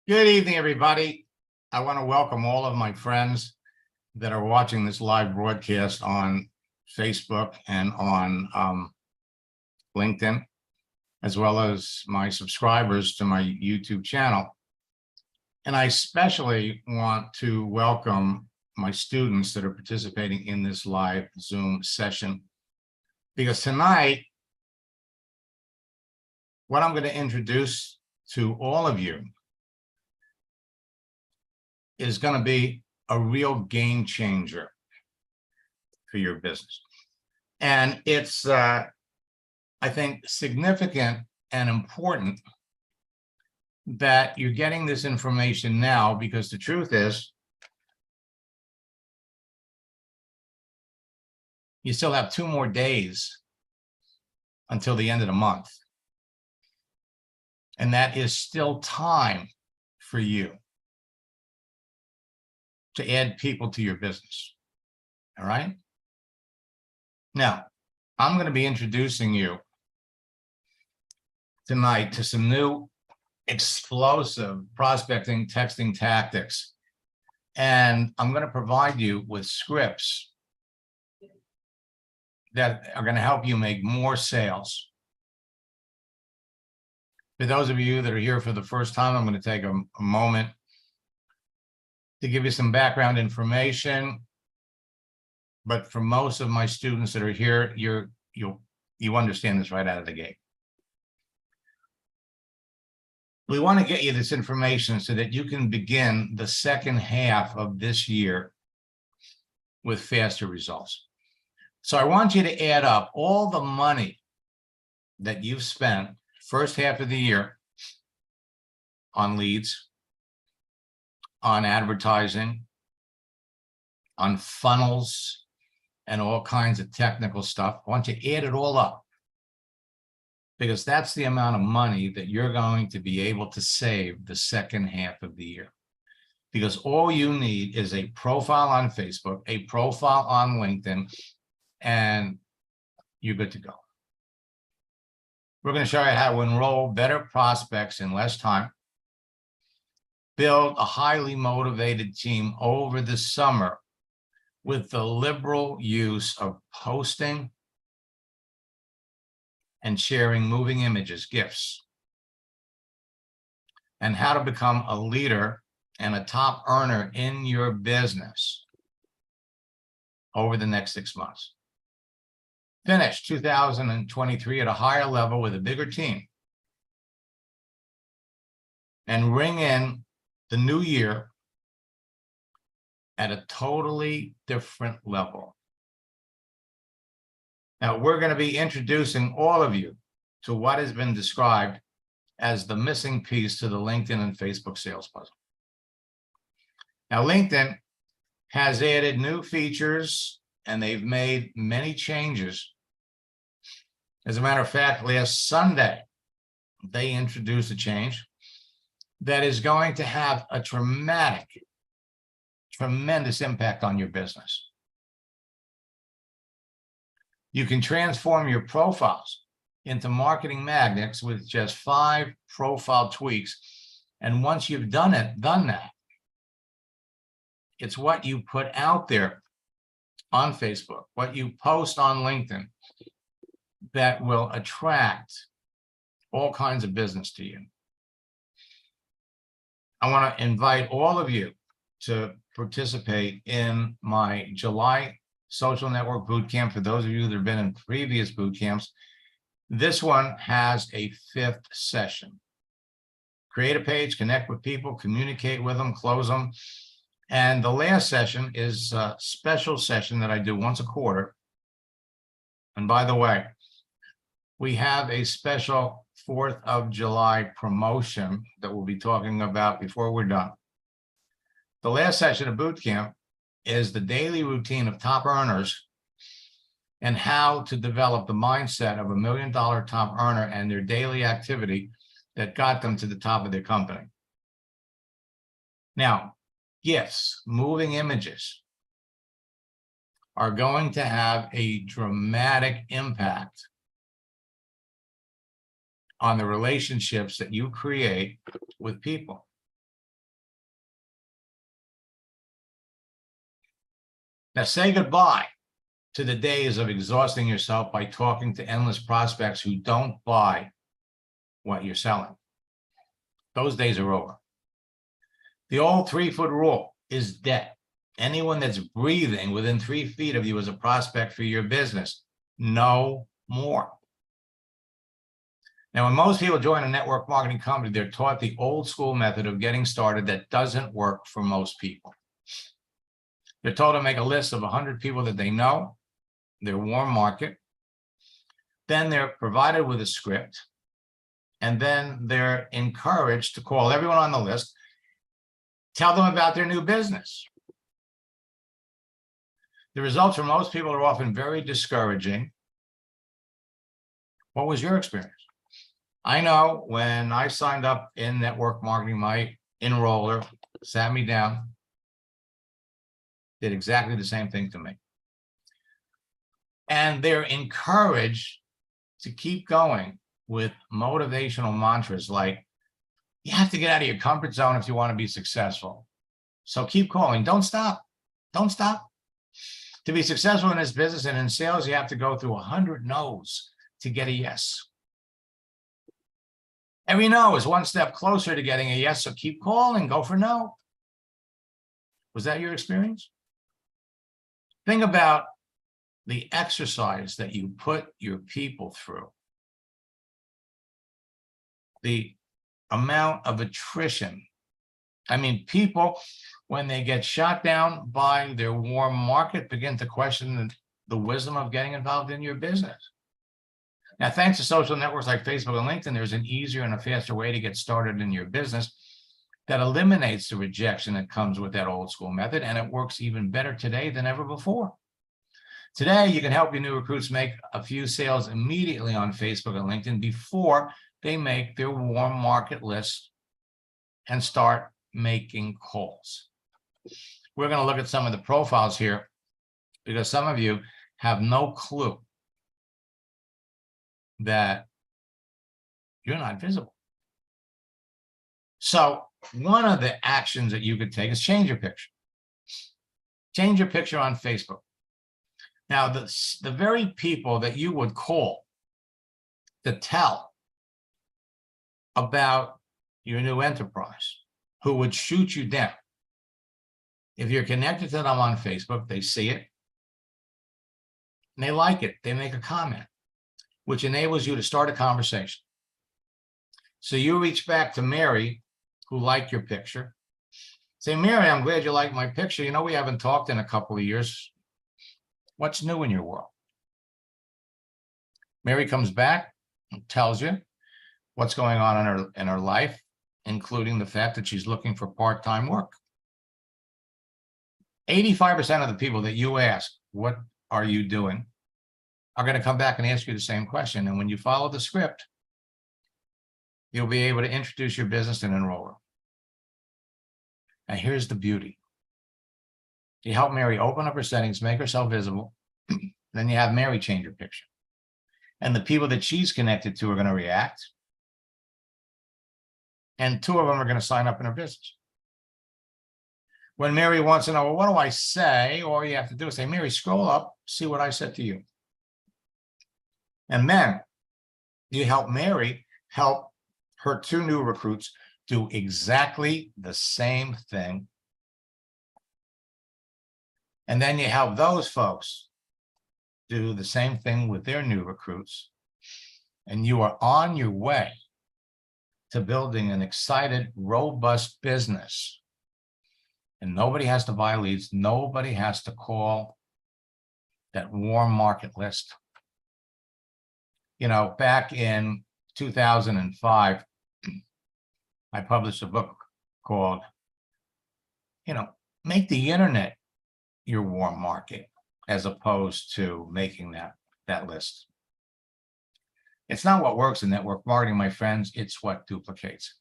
Good evening, everybody. I want to welcome all of my friends that are watching this live broadcast on Facebook and on LinkedIn, as well as my subscribers to my YouTube channel. And I especially want to welcome my students that are participating in this live Zoom session, because tonight, what I'm going to introduce to all of you is going to be a real game changer for your business. And it's, I think, significant and important that you're getting this information now, because the truth is, you still have 2 more days until the end of the month. And that is still time for you to add people to your business. All right. Now, I'm going to be introducing you tonight to some new explosive prospecting texting tactics. And I'm going to provide you with scripts that are going to help you make more sales. For those of you that are here for the first time, I'm going to take a moment to give you some background information. But for most of my students that are here, you understand this right out of the gate. We want to get you this information so that you can begin the second half of this year with faster results. So I want you to add up all the money that you've spent first half of the year on leads, on advertising, on funnels, and all kinds of technical stuff. I want you to add it all up, because that's the amount of money that you're going to be able to save the second half of the year. Because all you need is a profile on Facebook, a profile on LinkedIn, and you're good to go. We're going to show you how to enroll better prospects in less time, build a highly motivated team over the summer with the liberal use of posting and sharing moving images, GIFs, and how to become a leader and a top earner in your business over the next 6 months. Finish 2023 at a higher level with a bigger team, and ring in the new year at a totally different level. Now, we're going to be introducing all of you to what has been described as the missing piece to the LinkedIn and Facebook sales puzzle. Now, LinkedIn has added new features, and they've made many changes. As a matter of fact, last Sunday, they introduced a change that is going to have a tremendous impact on your business. You can transform your profiles into marketing magnets with just 5 profile tweaks. And once you've done that, it's what you put out there on Facebook, what you post on LinkedIn, that will attract all kinds of business to you. I want to invite all of you to participate in my July Social Network Bootcamp. For those of you that have been in previous boot camps, this one has a 5th session. Create a page, connect with people, communicate with them, close them. And the last session is a special session that I do once a quarter. And by the way, we have a special 4th of July promotion that we'll be talking about before we're done. The last session of boot camp is the daily routine of top earners and how to develop the mindset of $1 million top earner and their daily activity that got them to the top of their company. Now, GIFs, moving images, are going to have a dramatic impact on the relationships that you create with people. Now say goodbye to the days of exhausting yourself by talking to endless prospects who don't buy what you're selling. Those days are over. The old 3-foot rule is dead. Anyone that's breathing within 3 feet of you is a prospect for your business. No more. Now, when most people join a network marketing company, they're taught the old school method of getting started that doesn't work for most people. They're told to make a list of 100 people that they know, their warm market. Then they're provided with a script. And then they're encouraged to call everyone on the list, tell them about their new business. The results for most people are often very discouraging. What was your experience? I know when I signed up in network marketing, my enroller sat me down, did exactly the same thing to me. And they're encouraged to keep going with motivational mantras like, you have to get out of your comfort zone if you want to be successful. So keep calling. Don't stop. Don't stop. To be successful in this business and in sales, you have to go through 100 no's to get a yes. Every no is one step closer to getting a yes, so keep calling, go for no. Was that your experience? Think about the exercise that you put your people through. The amount of attrition. I mean, people, when they get shot down by their warm market, begin to question the wisdom of getting involved in your business. Now, thanks to social networks like Facebook and LinkedIn, there's an easier and a faster way to get started in your business that eliminates the rejection that comes with that old school method, and it works even better today than ever before. Today, you can help your new recruits make a few sales immediately on Facebook and LinkedIn before they make their warm market list and start making calls. We're going to look at some of the profiles here because some of you have no clue that you're not visible. So one of the actions that you could take is change your picture. Change your picture on Facebook. Now, the very people that you would call to tell about your new enterprise, who would shoot you down, if you're connected to them on Facebook, they see it, and they like it, they make a comment, which enables you to start a conversation. So you reach back to Mary, who liked your picture. Say, Mary, I'm glad you like my picture. You know, we haven't talked in a couple of years. What's new in your world? Mary comes back and tells you what's going on in her life, including the fact that she's looking for part-time work. 85% of the people that you ask, what are you doing, are going to come back and ask you the same question. And when you follow the script, you'll be able to introduce your business and enroll her. And here's the beauty. You help Mary open up her settings, make herself visible. Then you have Mary change her picture. And the people that she's connected to are going to react. And 2 of them are going to sign up in her business. When Mary wants to know, well, what do I say? All you have to do is say, Mary, scroll up, see what I said to you. And then you help Mary help her 2 new recruits do exactly the same thing. And then you help those folks do the same thing with their new recruits. And you are on your way to building an excited, robust business. And nobody has to buy leads. Nobody has to call that warm market list. You know, back in 2005, I published a book called, Make the Internet Your Warm Market, as opposed to making that list. It's not what works in network marketing, my friends. It's what duplicates.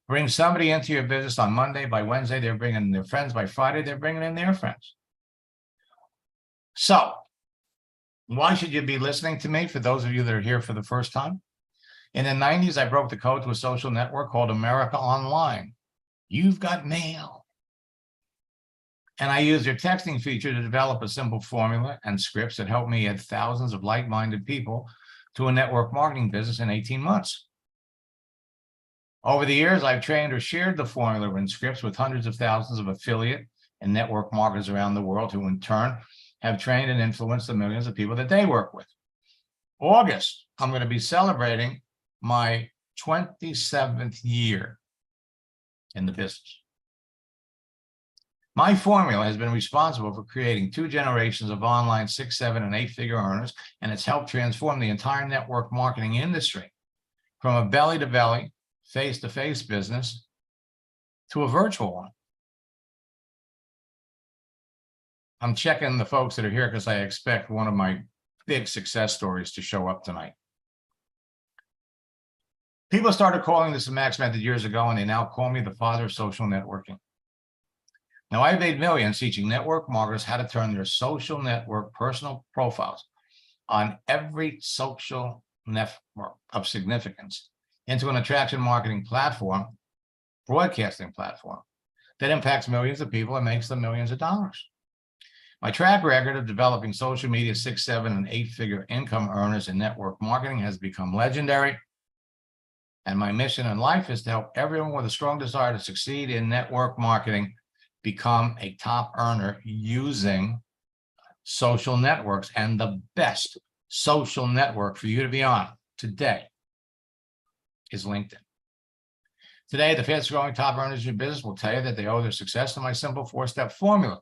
Bring somebody into your business on Monday. By Wednesday, they're bringing in their friends. By Friday, they're bringing in their friends. So why should you be listening to me, for those of you that are here for the first time? In the 90s, I broke the code to a social network called America Online. You've got mail. And I use their texting feature to develop a simple formula and scripts that help me add thousands of like-minded people to a network marketing business in 18 months. Over the years, I've trained or shared the formula and scripts with hundreds of thousands of affiliate and network marketers around the world who in turn have trained and influenced the millions of people that they work with. August, I'm going to be celebrating my 27th year in the business. My formula has been responsible for creating 2 generations of online 6, 7, and 8-figure earners, and it's helped transform the entire network marketing industry from a belly-to-belly, face-to-face business to a virtual one. I'm checking the folks that are here because I expect one of my big success stories to show up tonight. People started calling this the Max Method years ago, and they now call me the father of social networking. Now, I've made millions teaching network marketers how to turn their social network personal profiles on every social network of significance into an attraction marketing platform, broadcasting platform that impacts millions of people and makes them millions of dollars. My track record of developing social media 6, 7, and 8-figure income earners in network marketing has become legendary. And my mission in life is to help everyone with a strong desire to succeed in network marketing become a top earner using social networks. And the best social network for you to be on today is LinkedIn. Today, the fastest growing top earners in your business will tell you that they owe their success to my simple 4-step formula,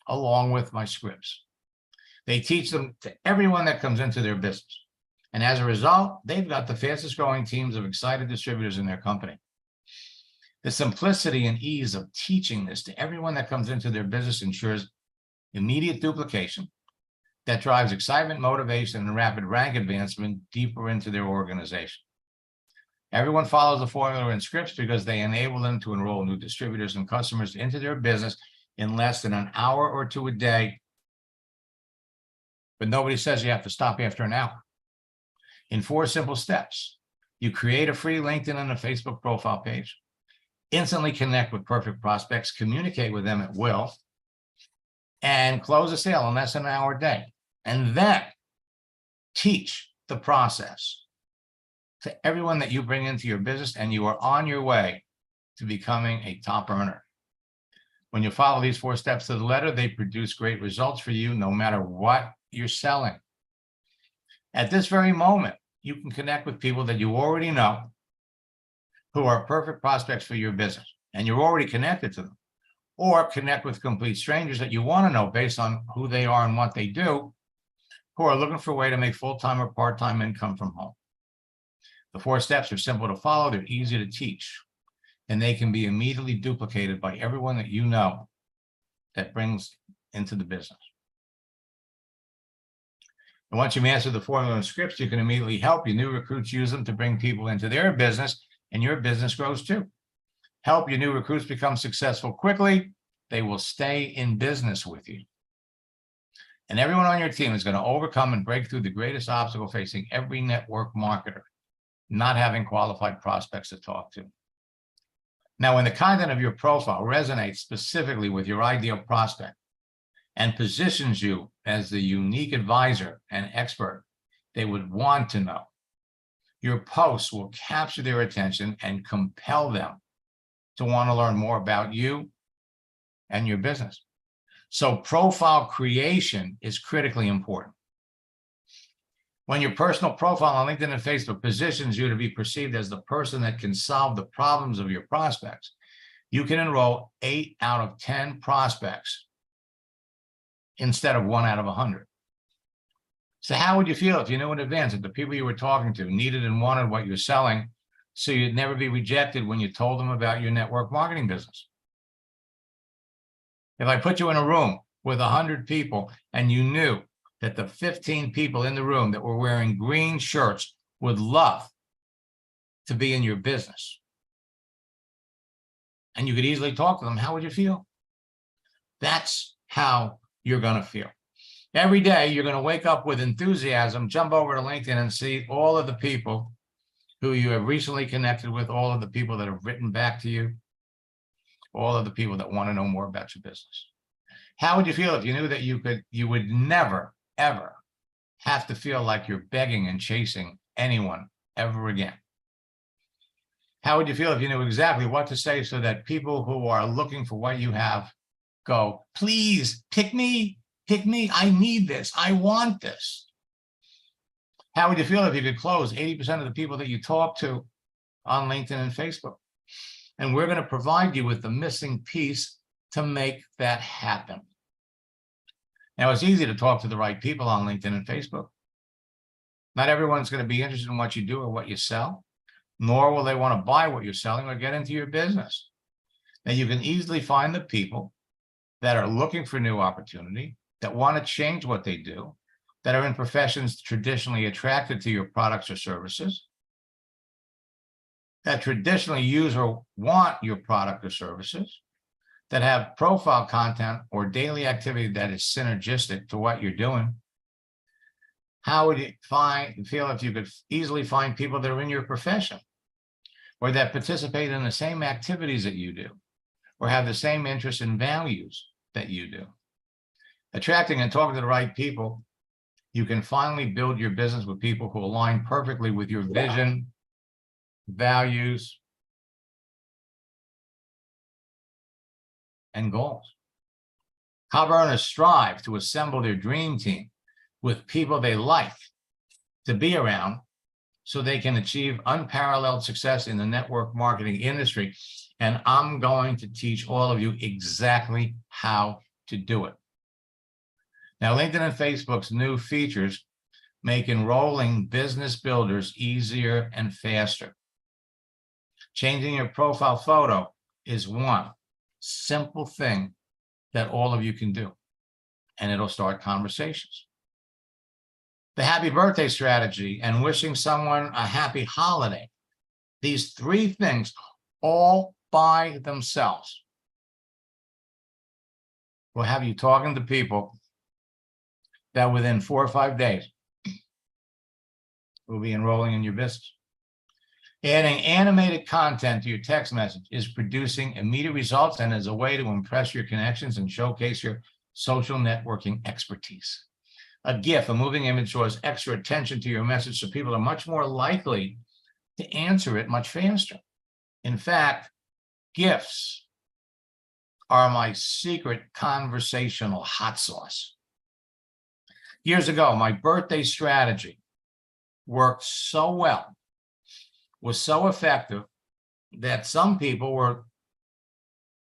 along with my scripts. They teach them to everyone that comes into their business. And as a result, they've got the fastest growing teams of excited distributors in their company. The simplicity and ease of teaching this to everyone that comes into their business ensures immediate duplication that drives excitement, motivation, and rapid rank advancement deeper into their organization. Everyone follows the formula and scripts because they enable them to enroll new distributors and customers into their business in less than an hour or 2 a day. But nobody says you have to stop after an hour. In 4 simple steps, you create a free LinkedIn and a Facebook profile page, instantly connect with perfect prospects, communicate with them at will, and close a sale in less than an hour a day. And then teach the process to everyone that you bring into your business, and you are on your way to becoming a top earner. When you follow these 4 steps to the letter, they produce great results for you no matter what you're selling. At this very moment, you can connect with people that you already know who are perfect prospects for your business, and you're already connected to them, or connect with complete strangers that you want to know based on who they are and what they do, who are looking for a way to make full-time or part-time income from home. The 4 steps are simple to follow, they're easy to teach, and they can be immediately duplicated by everyone that you know that brings into the business. And once you master the formula and scripts, you can immediately help your new recruits use them to bring people into their business, and your business grows too. Help your new recruits become successful quickly. They will stay in business with you. And everyone on your team is going to overcome and break through the greatest obstacle facing every network marketer: not having qualified prospects to talk to. Now, when the content of your profile resonates specifically with your ideal prospect and positions you as the unique advisor and expert they would want to know, your posts will capture their attention and compel them to want to learn more about you and your business. So profile creation is critically important. When your personal profile on LinkedIn and Facebook positions you to be perceived as the person that can solve the problems of your prospects, you can enroll 8 out of 10 prospects instead of 1 out of 100. So how would you feel if you knew in advance that the people you were talking to needed and wanted what you're selling, so you'd never be rejected when you told them about your network marketing business? If I put you in a room with 100 people and you knew that the 15 people in the room that were wearing green shirts would love to be in your business, and you could easily talk to them, how would you feel? That's how you're going to feel. Every day, you're going to wake up with enthusiasm, jump over to LinkedIn and see all of the people who you have recently connected with, all of the people that have written back to you, all of the people that want to know more about your business. How would you feel if you knew that you would never, ever have to feel like you're begging and chasing anyone ever again? How would you feel if you knew exactly what to say so that people who are looking for what you have go, please pick me, I need this, I want this? How would you feel if you could close 80% of the people that you talk to on LinkedIn and Facebook? And we're going to provide you with the missing piece to make that happen. Now, it's easy to talk to the right people on LinkedIn and Facebook. Not everyone's going to be interested in what you do or what you sell, nor will they want to buy what you're selling or get into your business. Now, you can easily find the people that are looking for new opportunity, that want to change what they do, that are in professions traditionally attracted to your products or services, that traditionally use or want your product or services, that have profile content or daily activity that is synergistic to what you're doing. How would you feel if you could easily find people that are in your profession or that participate in the same activities that you do or have the same interests and values that you do? Attracting and talking to the right people, you can finally build your business with people who align perfectly with your vision, values, and goals. Top earners strive to assemble their dream team with people they like to be around so they can achieve unparalleled success in the network marketing industry. And I'm going to teach all of you exactly how to do it. Now, LinkedIn and Facebook's new features make enrolling business builders easier and faster. Changing your profile photo is one simple thing that all of you can do, and it'll start conversations. The happy birthday strategy and wishing someone a happy holiday. These three things all by themselves will have you talking to people that within 4 or 5 days will be enrolling in your business. Adding animated content to your text message is producing immediate results and is a way to impress your connections and showcase your social networking expertise. A GIF, a moving image, draws extra attention to your message, so people are much more likely to answer it much faster. In fact, GIFs are my secret conversational hot sauce. Years ago, my birthday strategy worked so well, was so effective, that some people were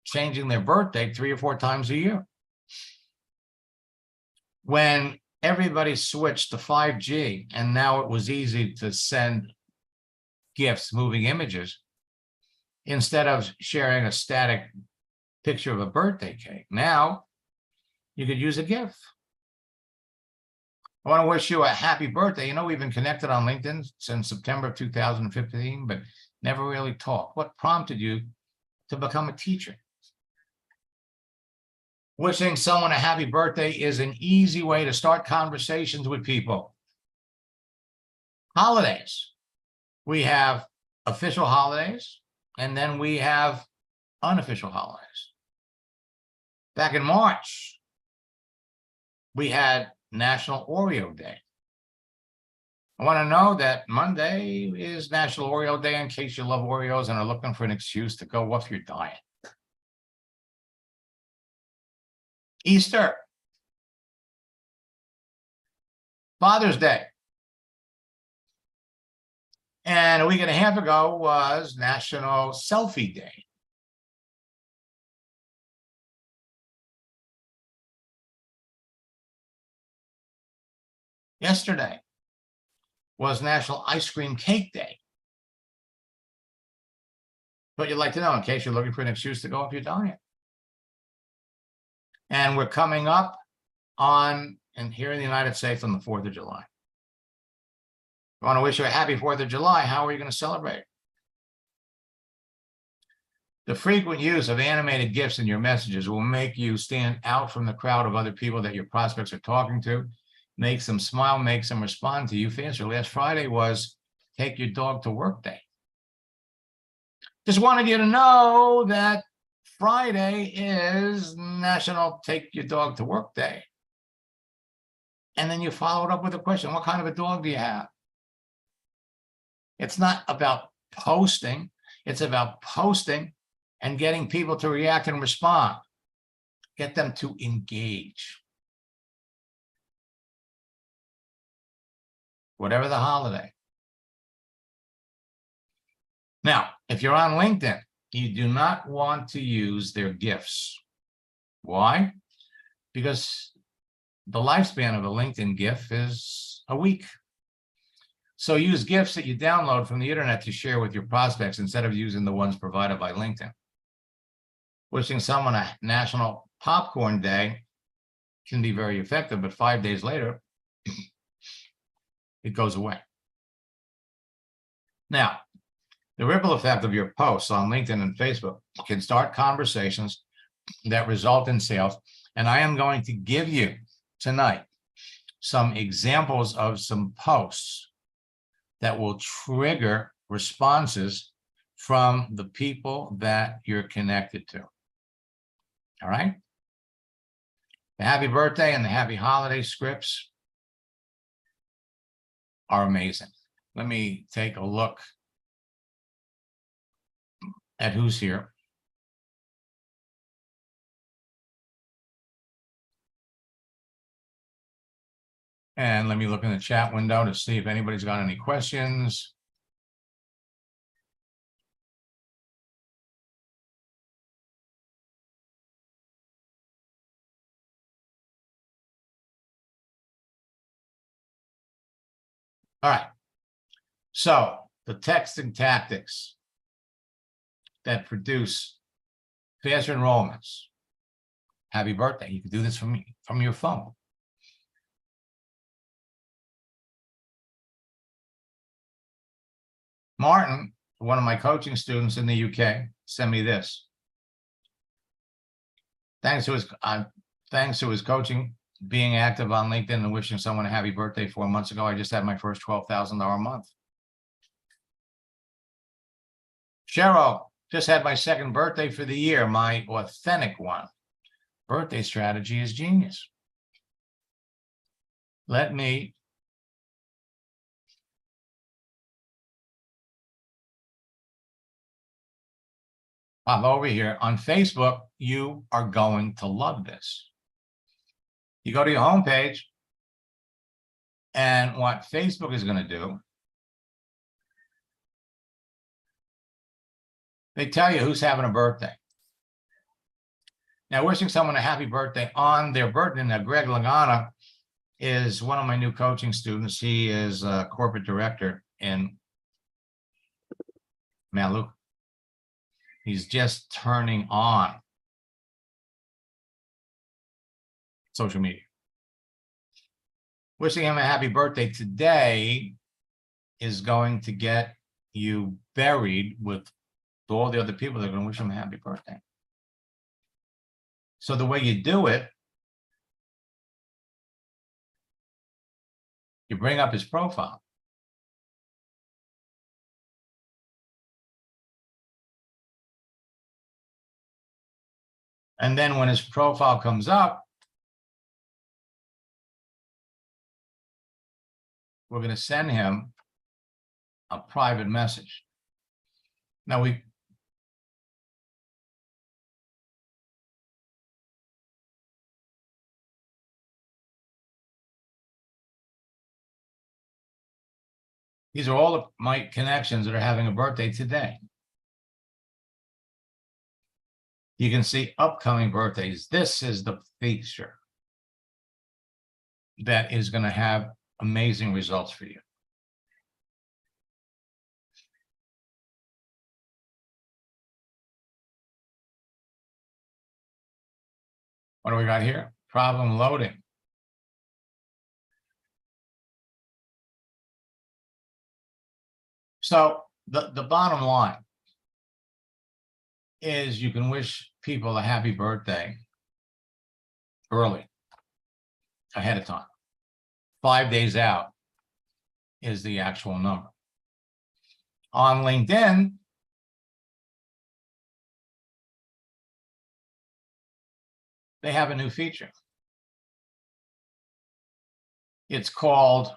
changing their birthday 3 or 4 times a year. When everybody switched to 5G and now it was easy to send GIFs, moving images, instead of sharing a static picture of a birthday cake, now you could use a GIF. I want to wish you a happy birthday. You know, we've been connected on LinkedIn since September of 2015, but never really talked. What prompted you to become a teacher? Wishing someone a happy birthday is an easy way to start conversations with people. Holidays. We have official holidays, and then we have unofficial holidays. Back in March, we had National Oreo Day. I want to know that Monday is National Oreo Day in case you love Oreos and are looking for an excuse to go off your diet. Easter. Father's Day. And a week and a half ago was National Selfie Day. Yesterday was National Ice Cream Cake Day. But you'd like to know in case you're looking for an excuse to go off your diet. And we're coming up on, and here in the United States, on the 4th of July. I want to wish you a happy 4th of July. How are you going to celebrate? The frequent use of animated GIFs in your messages will make you stand out from the crowd of other people that your prospects are talking to. Makes them smile, makes them respond to you faster. Last Friday was Take Your Dog to Work Day. Just wanted you to know that Friday is National Take Your Dog to Work Day. And then you follow it up with a question. What kind of a dog do you have? It's not about posting. It's about posting and getting people to react and respond. Get them to engage. Whatever the holiday. Now, if you're on LinkedIn, you do not want to use their GIFs. Why? Because the lifespan of a LinkedIn GIF is a week. So use GIFs that you download from the internet to share with your prospects instead of using the ones provided by LinkedIn. Wishing someone a National Popcorn Day can be very effective, but 5 days later, it goes away. Now, the ripple effect of your posts on LinkedIn and Facebook can start conversations that result in sales. And I am going to give you tonight some examples of some posts that will trigger responses from the people that you're connected to. All right? The happy birthday and the happy holiday scripts are amazing. Let me take a look at who's here. And let me look in the chat window to see if anybody's got any questions. All right. So the texting tactics that produce faster enrollments. Happy birthday. You can do this from your phone. Martin, one of my coaching students in the UK, sent me this. Thanks to his coaching, being active on LinkedIn and wishing someone a happy birthday 4 months ago, I just had my first $12,000 a month. Cheryl, just had my second birthday for the year, my authentic one. Birthday strategy is genius. Let me pop over here. On Facebook, you are going to love this. You go to your homepage, and what Facebook is going to do, they tell you who's having a birthday. Now, wishing someone a happy birthday on their birthday. Now, Greg Lagana is one of my new coaching students. He is a corporate director in Maluka. He's just turning on social media. Wishing him a happy birthday today is going to get you buried with all the other people that are going to wish him a happy birthday. So the way you do it, you bring up his profile. And then when his profile comes up, we're going to send him a private message. Now these are all of my connections that are having a birthday today. You can see upcoming birthdays. This is the feature that is going to have amazing results for you. What do we got here? Problem loading. So the bottom line is you can wish people a happy birthday early, ahead of time. 5 days out is the actual number. On LinkedIn, they have a new feature. It's called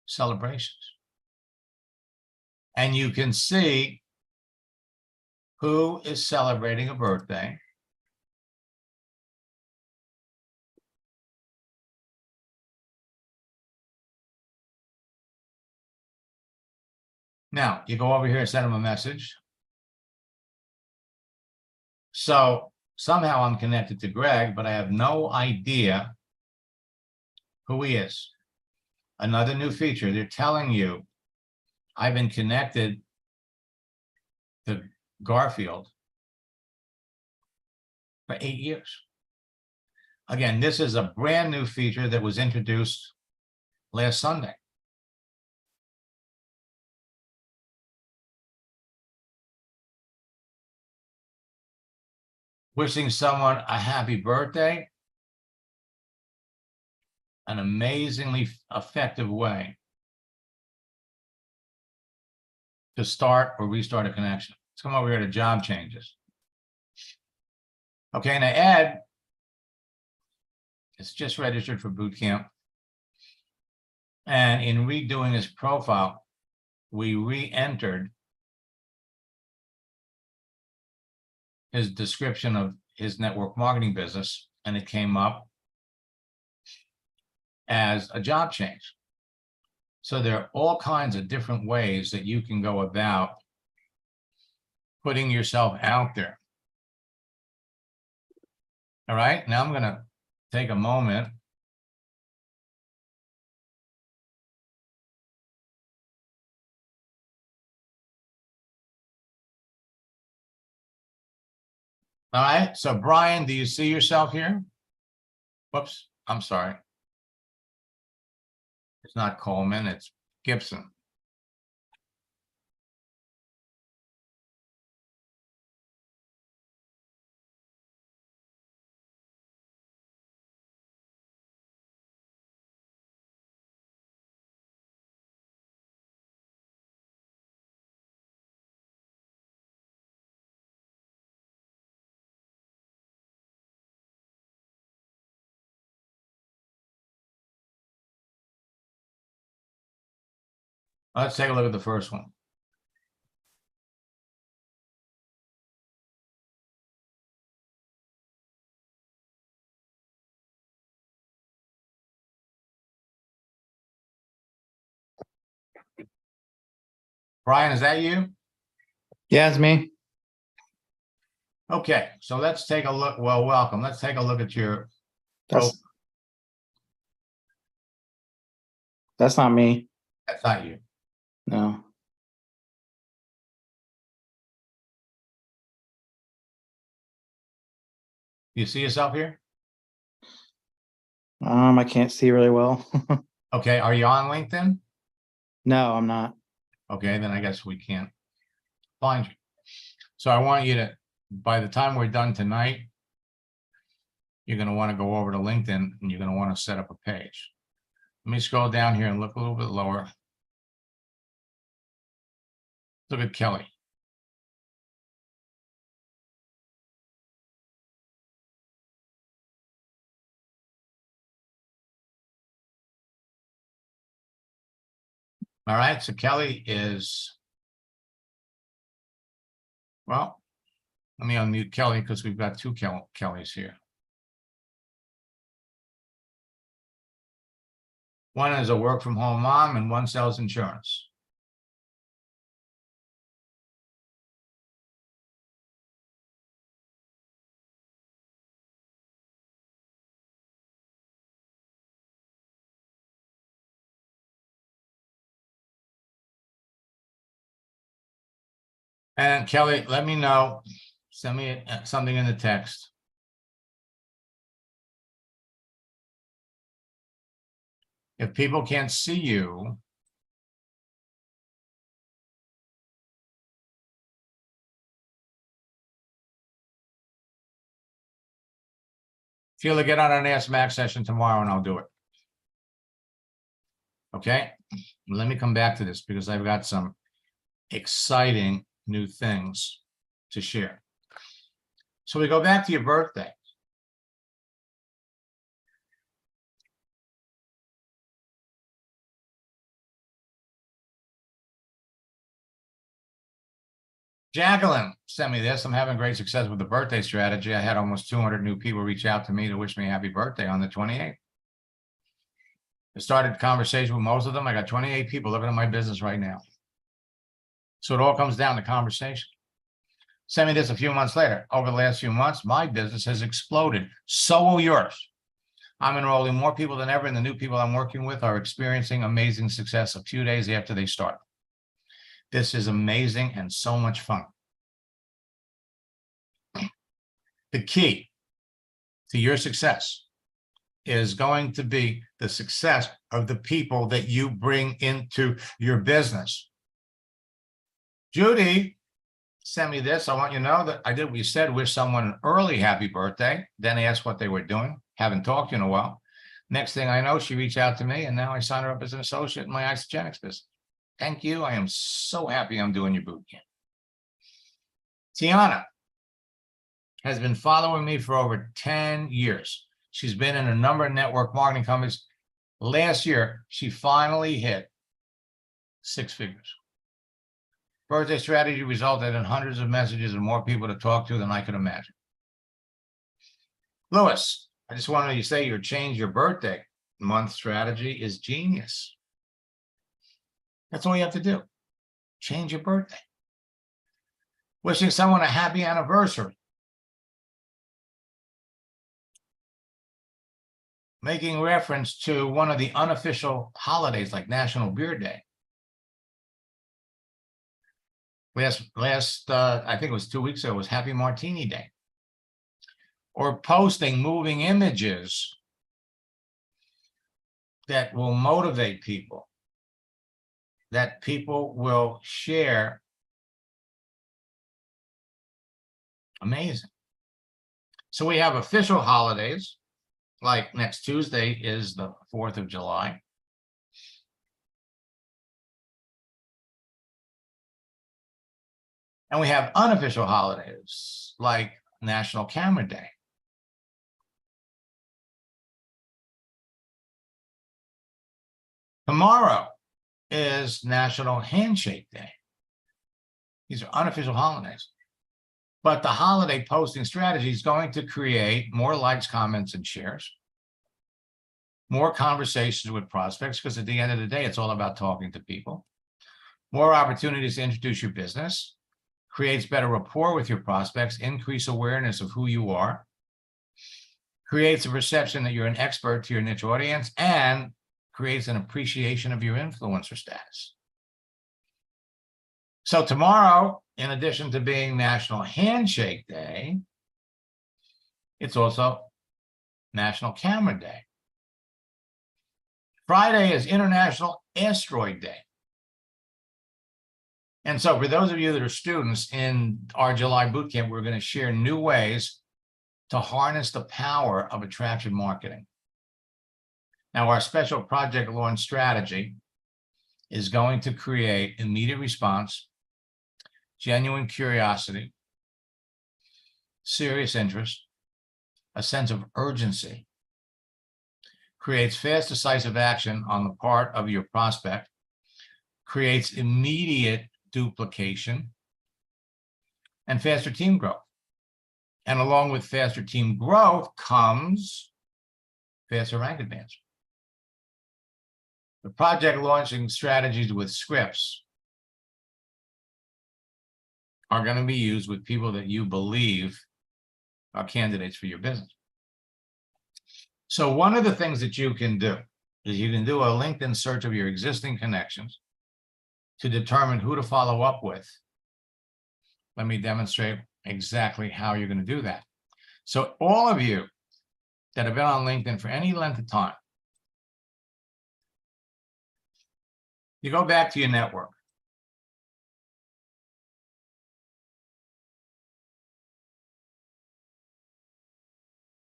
Celebrations. And you can see who is celebrating a birthday. Now, you go over here and send them a message. So somehow I'm connected to Greg, but I have no idea who he is. Another new feature, they're telling you, I've been connected to Garfield for 8 years. Again, this is a brand new feature that was introduced last Sunday. Wishing someone a happy birthday, an amazingly effective way to start or restart a connection. Let's come over here to job changes. Okay, now Ed is just registered for boot camp. And in redoing his profile, we re-entered his description of his network marketing business, and it came up as a job change. So there are all kinds of different ways that you can go about putting yourself out there. All right, now I'm going to take a moment. All right, so Brian, do you see yourself here? Whoops, I'm sorry. It's not Coleman, it's Gibson. Let's take a look at the first one. Brian, is that you? Yeah, it's me. Okay, so let's take a look. Well, welcome. Let's take a look at your. That's not me. That's not you. No. You see yourself here? I can't see really well. Okay, are you on LinkedIn? No, I'm not. Okay, then I guess we can't find you. So I want you to, by the time we're done tonight, you're going to want to go over to LinkedIn and you're going to want to set up a page. Let me scroll down here and look a little bit lower. Look at Kelly. All right, so Kelly is, well, let me unmute Kelly because we've got two Kellys here. One is a work from home mom and one sells insurance. And Kelly, let me know, send me something in the text. If people can't see you, Sheila, get on an Ask Max session tomorrow and I'll do it. Okay, let me come back to this because I've got some exciting new things to share. So we go back to your birthday. Jacqueline sent me this. I'm having great success with the birthday strategy. I had almost 200 new people reach out to me to wish me a happy birthday on the 28th. I started a conversation with most of them. I got 28 people living in my business right now. So it all comes down to conversation. Send me this a few months later. Over the last few months, my business has exploded. So will yours. I'm enrolling more people than ever, and the new people I'm working with are experiencing amazing success a few days after they start. This is amazing and so much fun. The key to your success is going to be the success of the people that you bring into your business. Judy sent me this. I want you to know that I did what you said, wish someone an early happy birthday, then asked what they were doing. Haven't talked to you in a while. Next thing I know, she reached out to me, and now I signed her up as an associate in my Isagenix business. Thank you. I am so happy I'm doing your boot camp. Tiana has been following me for over 10 years. She's been in a number of network marketing companies. Last year, she finally hit 6 figures. Birthday strategy resulted in hundreds of messages and more people to talk to than I could imagine. Lewis, I just wanted you to say your change your birthday month strategy is genius. That's all you have to do. Change your birthday. Wishing someone a happy anniversary. Making reference to one of the unofficial holidays like National Beer Day. Last I think it was 2 weeks ago, was Happy Martini Day. Or posting moving images that will motivate people, that people will share. Amazing. So we have official holidays, like next Tuesday is the 4th of July. And we have unofficial holidays, like National Camera Day. Tomorrow is National Handshake Day. These are unofficial holidays. But the holiday posting strategy is going to create more likes, comments, and shares, more conversations with prospects, because at the end of the day, it's all about talking to people, more opportunities to introduce your business, creates better rapport with your prospects, increase awareness of who you are, creates a perception that you're an expert to your niche audience, and creates an appreciation of your influencer status. So tomorrow, in addition to being National Handshake Day, it's also National Camera Day. Friday is International Asteroid Day. And so for those of you that are students in our July bootcamp, we're going to share new ways to harness the power of attraction marketing. Now, our special project launch strategy is going to create immediate response, genuine curiosity, serious interest, a sense of urgency, creates fast, decisive action on the part of your prospect, creates immediate duplication, and faster team growth. And along with faster team growth comes faster rank advance. The project launching strategies with scripts are going to be used with people that you believe are candidates for your business. So one of the things that you can do is you can do a LinkedIn search of your existing connections to determine who to follow up with. Let me demonstrate exactly how you're going to do that. So all of you that have been on LinkedIn for any length of time, you go back to your network.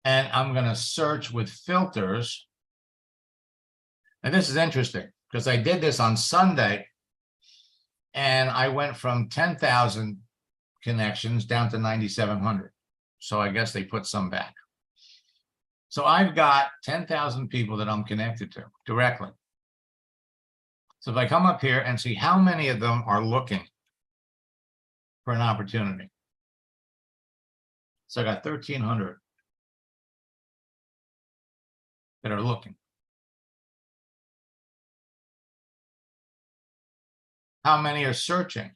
And I'm going to search with filters. And this is interesting because I did this on Sunday and I went from 10,000 connections down to 9,700. So I guess they put some back. So I've got 10,000 people that I'm connected to directly. So if I come up here and see how many of them are looking for an opportunity. So I got 1,300 that are looking. How many are searching?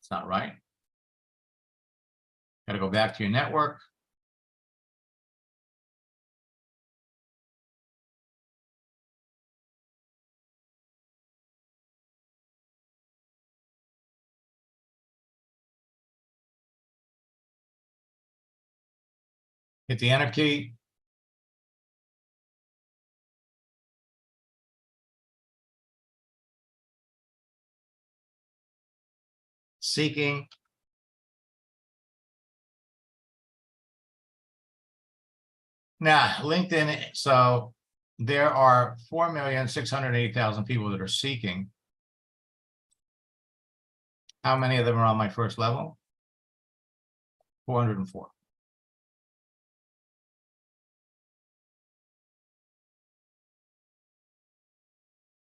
It's not right. Got to go back to your network. Hit the enter key. Seeking. Now, LinkedIn, so there are 4,680,000 people that are seeking. How many of them are on my first level? 404.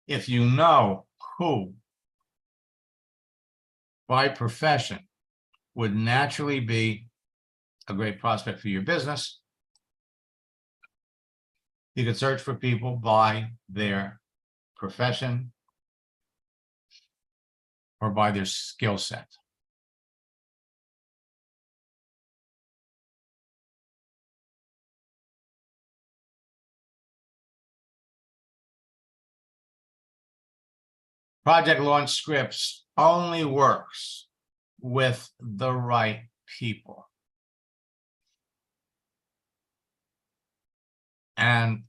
If you know who by profession would naturally be a great prospect for your business, you could search for people by their profession or by their skill set. Project launch scripts only works with the right people. And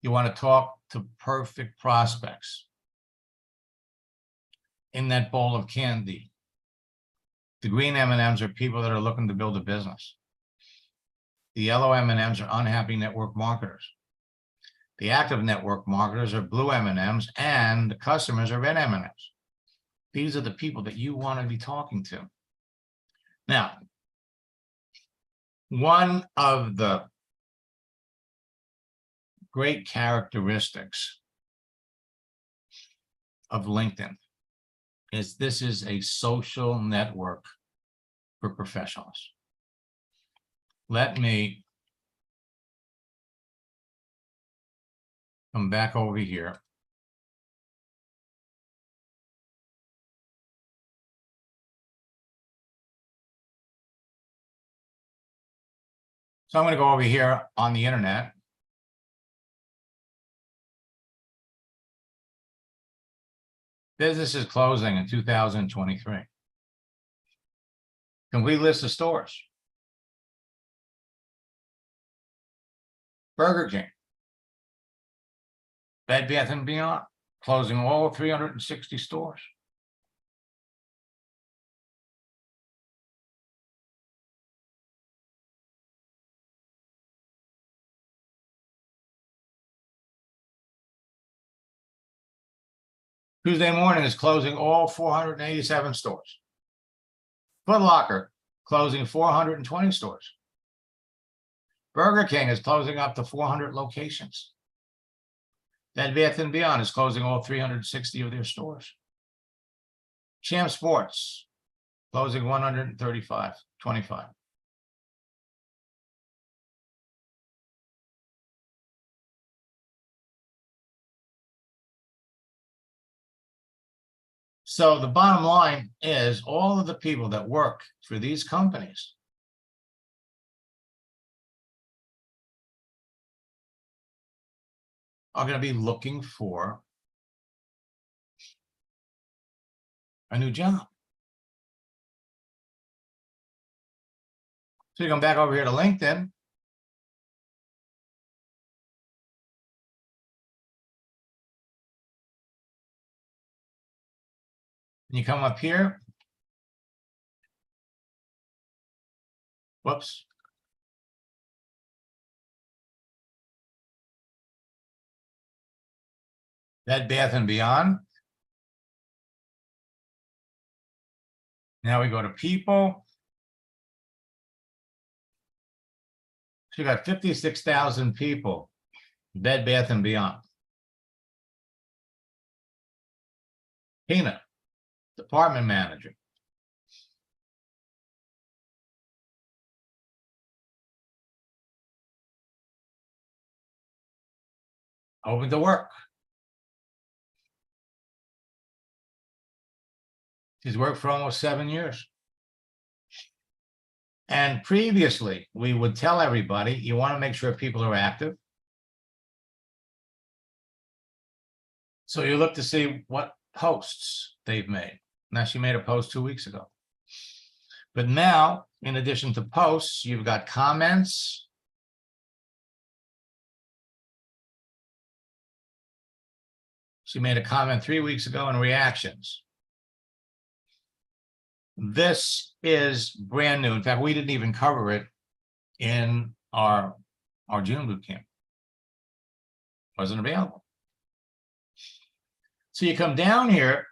you want to talk to perfect prospects. In that bowl of candy, the green M&Ms are people that are looking to build a business. The yellow M&Ms are unhappy network marketers. The active network marketers are blue M&Ms, and the customers are red M&Ms. These are the people that you want to be talking to. Now, one of the great characteristics of LinkedIn is this is a social network for professionals. Let me come back over here. So I'm going to go over here on the internet. Businesses closing in 2023. Complete list of stores. Burger King. Bed Bath & Beyond, closing all 360 stores. Tuesday Morning is closing all 487 stores. Foot Locker closing 420 stores. Burger King is closing up to 400 locations. Bed Bath & Beyond is closing all 360 of their stores. Champ Sports closing 135, 25. So the bottom line is all of the people that work for these companies are going to be looking for a new job. So you come back over here to LinkedIn. And you come up here. Whoops. Bed Bath & Beyond. Now we go to people. So you got 56,000 people Bed Bath and Beyond. Tina, department manager. Open to work. She's worked for almost 7 years. And previously, we would tell everybody, you want to make sure people are active. So you look to see what posts they've made. Now, she made a post 2 weeks ago. But now, in addition to posts, you've got comments. She made a comment 3 weeks ago and reactions. This is brand new. In fact, we didn't even cover it in our June boot camp. Wasn't available. So you come down here.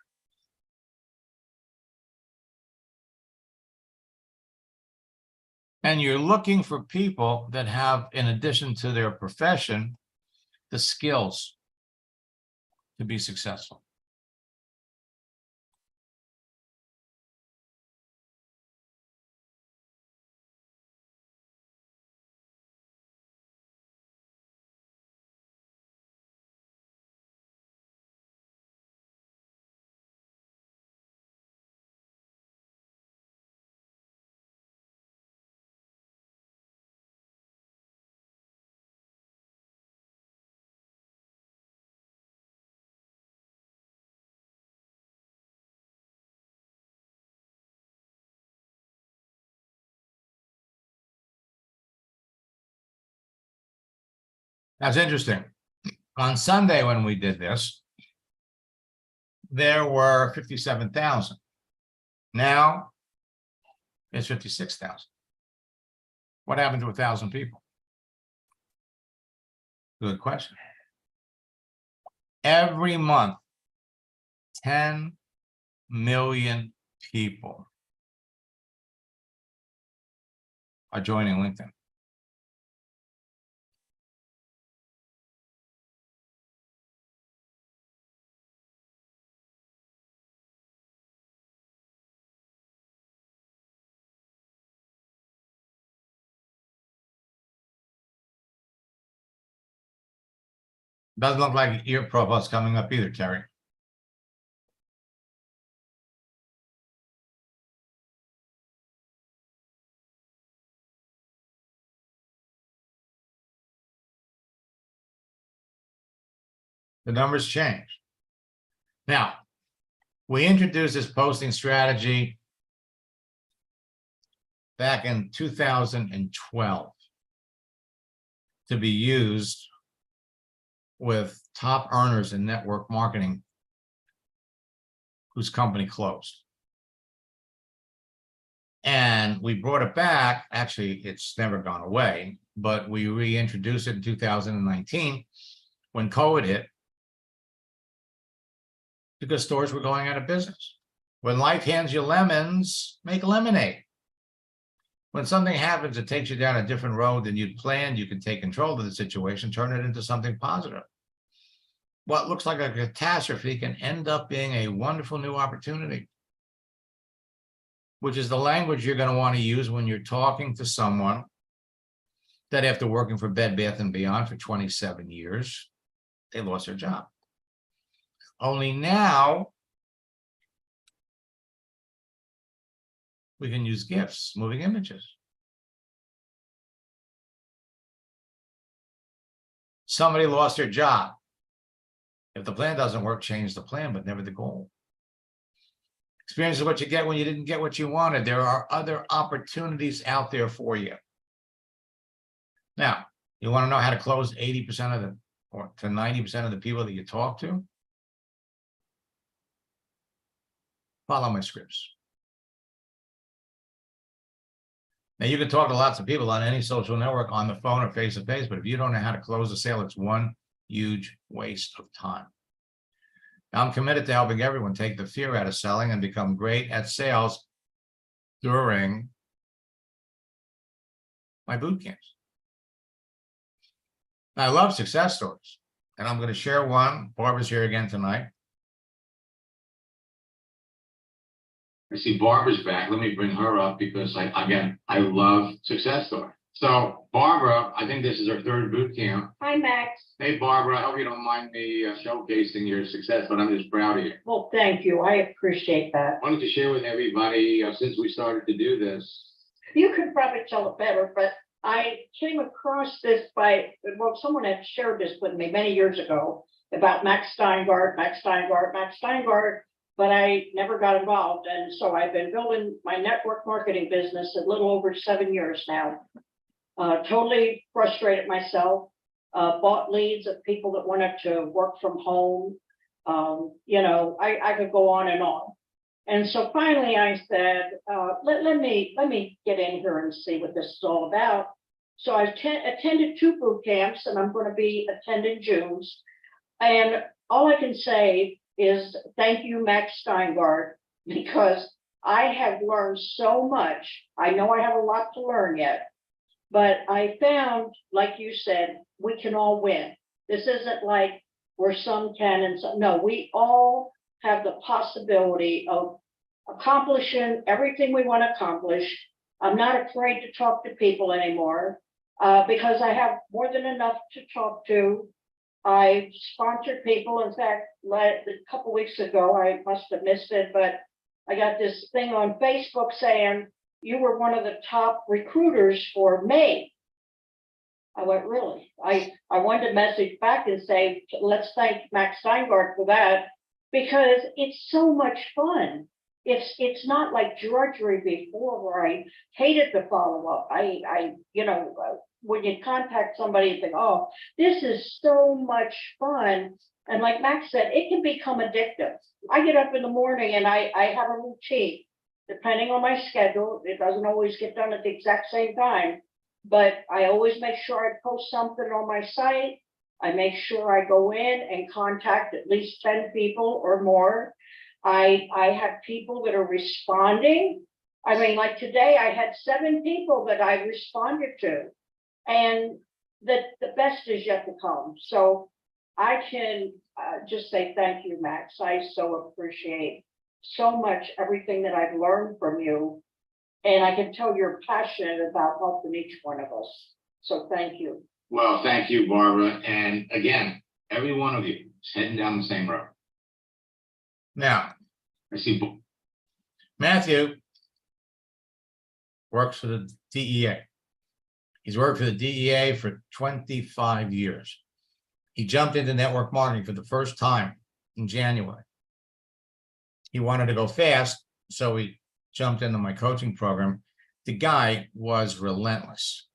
And you're looking for people that have, in addition to their profession, the skills to be successful. That's interesting. On Sunday, when we did this, there were 57,000. Now it's 56,000. What happened to 1,000 people? Good question. Every month, 10 million people are joining LinkedIn. Doesn't look like your profile's coming up either, Terry. The numbers change. Now, we introduced this posting strategy back in 2012 to be used with top earners in network marketing whose company closed. And we brought it back. Actually, it's never gone away, but we reintroduced it in 2019 when COVID hit, because stores were going out of business. When life hands you lemons, make lemonade. When something happens that takes you down a different road than you'd planned, you can take control of the situation, turn it into something positive. What looks like a catastrophe can end up being a wonderful new opportunity, which is the language you're going to want to use when you're talking to someone that, after working for Bed Bath & Beyond for 27 years, they lost their job. Only now we can use GIFs, moving images. Somebody lost their job. If the plan doesn't work, change the plan, but never the goal. Experience is what you get when you didn't get what you wanted. There are other opportunities out there for you. Now, you want to know how to close 80% of the, or to 90% of the people that you talk to? Follow my scripts. Now, you can talk to lots of people on any social network, on the phone or face-to-face, but if you don't know how to close a sale, it's one huge waste of time. Now, I'm committed to helping everyone take the fear out of selling and become great at sales during my boot camps. I love success stories, and I'm going to share one. Barbara's here again tonight. I see Barbara's back. Let me bring her up because I love success stories. So Barbara, I think this is her third boot camp. Hi, Max. Hey, Barbara, I hope you don't mind me showcasing your success, but I'm just proud of you. Well, thank you. I appreciate that. Why don't you share with everybody, since we started to do this? You could probably tell it better, but I came across this well, someone had shared this with me many years ago about Max Steingart, but I never got involved. And so I've been building my network marketing business a little over 7 years now. Totally frustrated myself, bought leads of people that wanted to work from home. I could go on and on. And so finally I said, let me get in here and see what this is all about. So I attended 2 boot camps, and I'm going to be attending June's. And all I can say is thank you, Max Steingart, because I have learned so much. I know I have a lot to learn yet, but I found, like you said, we can all win. This isn't like where some can and some, no, we all have the possibility of accomplishing everything we want to accomplish. I'm not afraid to talk to people anymore because I have more than enough to talk to. I sponsored people. In fact, a couple weeks ago, I must have missed it, but I got this thing on Facebook saying you were one of the top recruiters for May. I went, really? I wanted to message back and say, let's thank Max Steingart for that, because it's so much fun. It's not like drudgery before where I hated the follow up. When you contact somebody and think, oh, this is so much fun. And like Max said, it can become addictive. I get up in the morning and I have a routine, depending on my schedule. It doesn't always get done at the exact same time, but I always make sure I post something on my site. I make sure I go in and contact at least 10 people or more. I have people that are responding. I mean, like today, I had 7 people that I responded to, and the best is yet to come. So I can just say thank you, Max. I so appreciate so much everything that I've learned from you. And I can tell you're passionate about helping each one of us. So thank you. Well, thank you, Barbara. And again, every one of you is heading down the same road. Now, I see Matthew works for the DEA. He's worked for the DEA for 25 years. He jumped into network marketing for the first time in January. He wanted to go fast, so he jumped into my coaching program. The guy was relentless.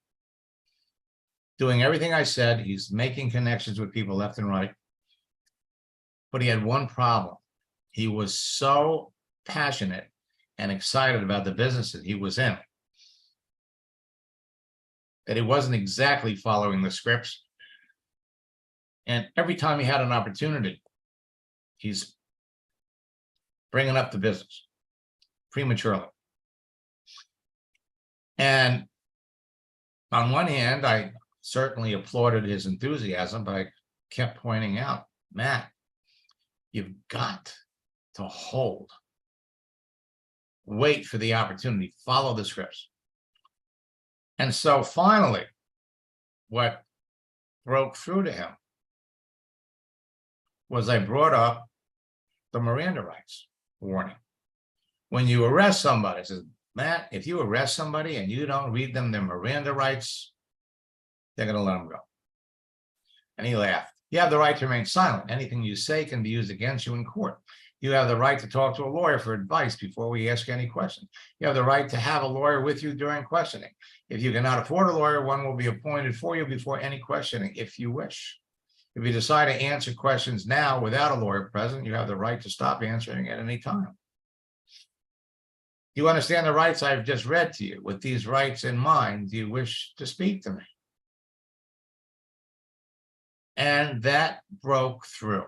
Doing everything I said, he's making connections with people left and right. But he had one problem. He was so passionate and excited about the business that he was in that he wasn't exactly following the scripts. And every time he had an opportunity, he's bringing up the business prematurely. And on one hand, I certainly applauded his enthusiasm, but I kept pointing out, Matt, you've got to hold. Wait for the opportunity, follow the scripts. And so finally, what broke through to him was I brought up the Miranda rights warning. When you arrest somebody, I said, Matt, if you arrest somebody and you don't read them their Miranda rights, they're going to let them go. And he laughed. You have the right to remain silent. Anything you say can be used against you in court. You have the right to talk to a lawyer for advice before we ask any questions. You have the right to have a lawyer with you during questioning. If you cannot afford a lawyer, one will be appointed for you before any questioning, if you wish. If you decide to answer questions now without a lawyer present, you have the right to stop answering at any time. Do you understand the rights I've just read to you? With these rights in mind, do you wish to speak to me? And that broke through.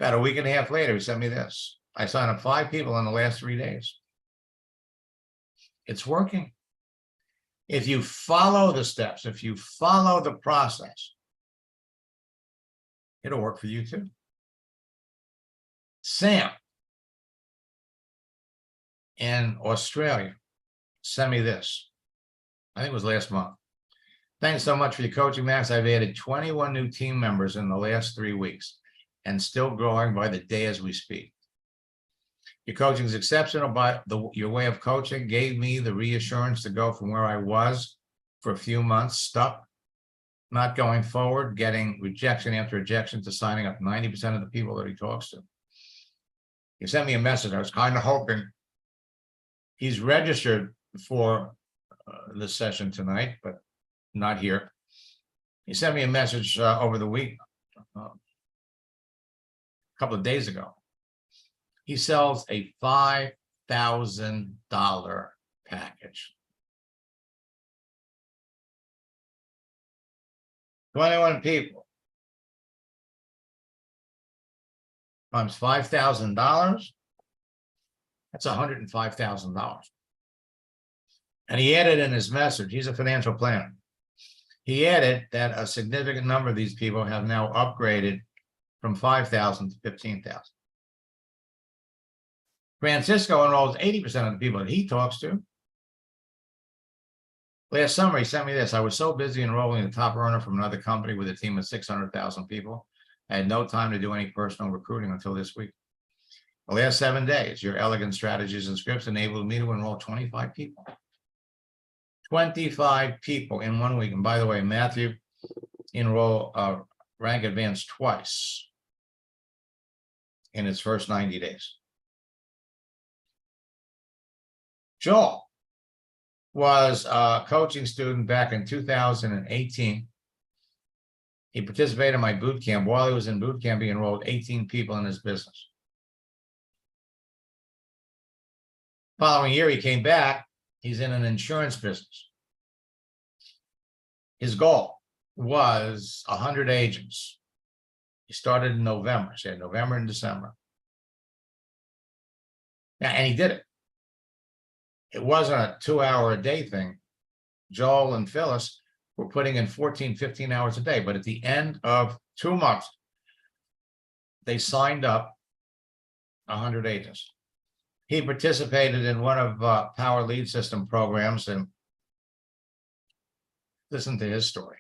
About a week and a half later, he sent me this. I signed up 5 people in the last 3 days. It's working. If you follow the steps, if you follow the process, it'll work for you too. Sam in Australia sent me this. I think it was last month. Thanks so much for your coaching, Max. I've added 21 new team members in the last 3 weeks and still growing by the day as we speak. Your coaching is exceptional, but your way of coaching gave me the reassurance to go from where I was for a few months, stuck, not going forward, getting rejection after rejection, to signing up 90% of the people that he talks to. He sent me a message. I was kind of hoping he's registered for this session tonight, but not here. He sent me a message over the week, a couple of days ago. He sells a $5,000 package. 21 people times $5,000. That's $105,000. And he added in his message, he's a financial planner. He added that a significant number of these people have now upgraded from 5,000 to 15,000. Francisco enrolls 80% of the people that he talks to. Last summer, he sent me this. I was so busy enrolling a top earner from another company with a team of 600,000 people. I had no time to do any personal recruiting until this week. The last 7 days, your elegant strategies and scripts enabled me to enroll 25 people. 25 people in 1 week. And by the way, Matthew enrolled rank advanced twice in his first 90 days. Joel was a coaching student back in 2018. He participated in my boot camp. While he was in boot camp, he enrolled 18 people in his business. Following year, he came back. He's in an insurance business. His goal was 100 agents. He started in November, so he had November and December. Yeah, and he did it. It wasn't a 2-hour-a-day thing. Joel and Phyllis were putting in 14, 15 hours a day, but at the end of 2 months, they signed up 100 agents. He participated in one of Power Lead System programs, and listen to his story.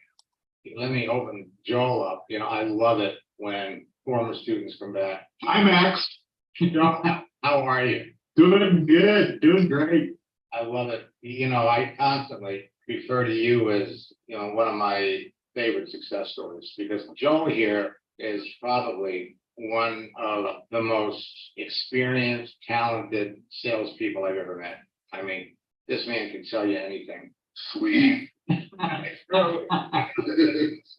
Let me open Joel up. You know, I love it when former students come back. Hi, Max. Joel, how are you? Doing good, doing great. I love it. You know, I constantly refer to you as, you know, one of my favorite success stories, because Joel here is probably one of the most experienced, talented salespeople I've ever met. I mean, this man can sell you anything. Sweet. You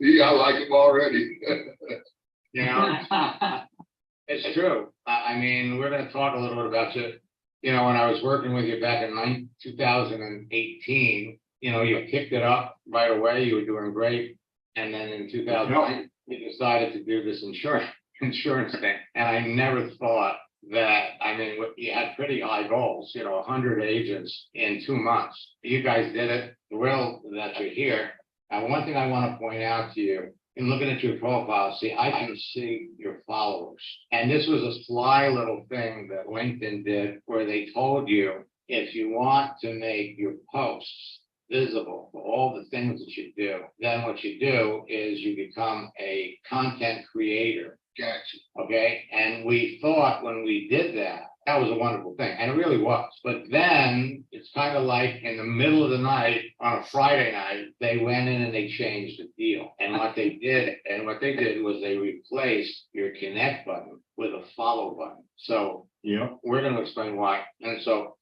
See, I like him already. know, it's true. I mean, we're going to talk a little bit about you. You know, when I was working with you back in 2018, you know, you picked it up right away. You were doing great. And then in 2009, you decided to do this insurance thing. And I never thought that, I mean, you had pretty high goals, you know, 100 agents in 2 months. You guys did it. Thrilled that you're here. And one thing I want to point out to you, in looking at your profile, see, I can see your followers. And this was a sly little thing that LinkedIn did, where they told you, if you want to make your posts visible for all the things that you do, then what you do is you become a content creator. Gotcha. Okay, and we thought when we did that, that was a wonderful thing, and it really was. But then it's kind of like in the middle of the night on a Friday night, they went in and they changed the deal. And what they did was they replaced your connect button with a follow button. So Yeah. we're going to explain why. And so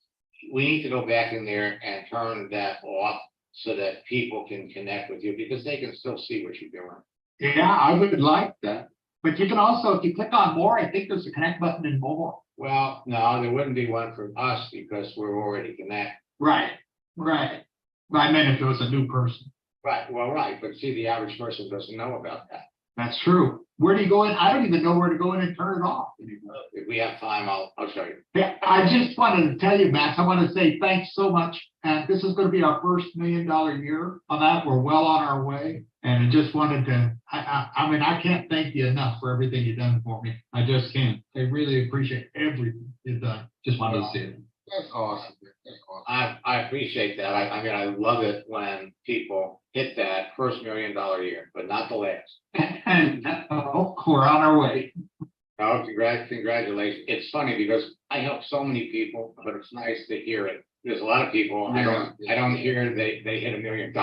we need to go back in there and turn that off so that people can connect with you, because they can still see what you're doing. Yeah, I would like that. But you can also, if you click on more, I think there's a connect button in more. Well, no, there wouldn't be one for us because we're already connected. Right. I meant if it was a new person. Right, well, right, but see, the average person doesn't know about that. That's true. Where do you go in? I don't even know where to go in and turn it off anymore. If we have time, I'll show you. Yeah, I just wanted to tell you, Max, I want to say thanks so much. And this is going to be our first $1 million year on that. We're well on our way. And I just wanted to, I mean, I can't thank you enough for everything you've done for me. I just can't. I really appreciate everything you've done. Just wanted to say it. That's awesome. That's awesome. I appreciate that. I mean, I love it when people hit that first $1 million year, but not the last. And we're on our way. Oh, congratulations. It's funny because I help so many people, but it's nice to hear it. There's a lot of people, I don't hear they hit $1 million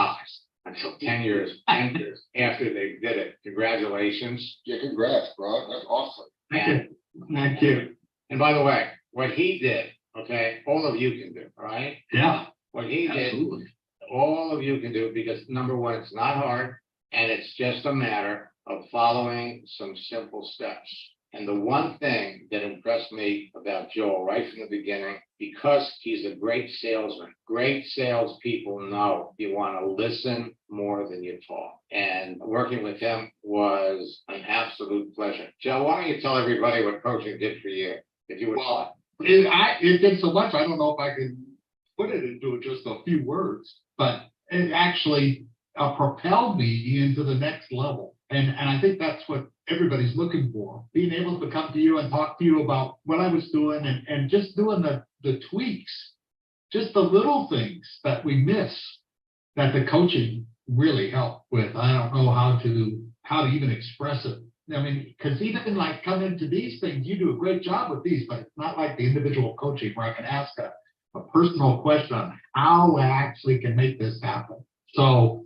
until 10 years after they did it. Congratulations. Yeah, congrats, bro. That's awesome. And, Thank you. and by the way, what he did, okay, all of you can do, all right? Yeah, What he did, absolutely. all of you can do, because number one, it's not hard, and it's just a matter of following some simple steps. And the one thing that impressed me about Joel right from the beginning, because he's a great salesman, great salespeople know you want to listen more than you talk. And working with him was an absolute pleasure. Joe, why don't you tell everybody what coaching did for you, if you would. Well, it did so much. I don't know if I can put it into just a few words, But it actually propelled me into the next level. And I think that's what everybody's looking for, being able to come to you and talk to you about what I was doing and just doing the tweaks, just the little things that we miss that the coaching really helped with. I don't know how to even express it. I mean, because even like coming to these things, you do a great job with these, but it's not like the individual coaching where I can ask a personal question on how I actually can make this happen. So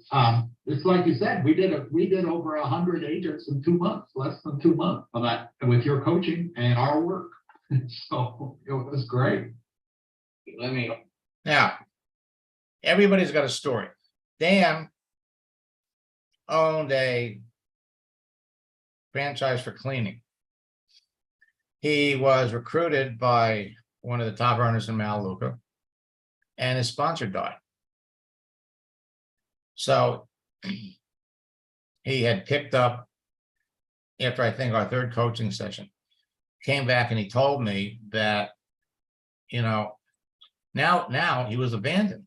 it's like you said, we did over 100 agents in 2 months, less than 2 months of that with your coaching and our work. So it was great. Let me, Now, everybody's got a story. Dan owned a franchise for cleaning. He was recruited by one of the top earners in Malibu, and his sponsor died. So he had picked up, after I think our third coaching session, came back and he told me that, you know, now he was abandoned.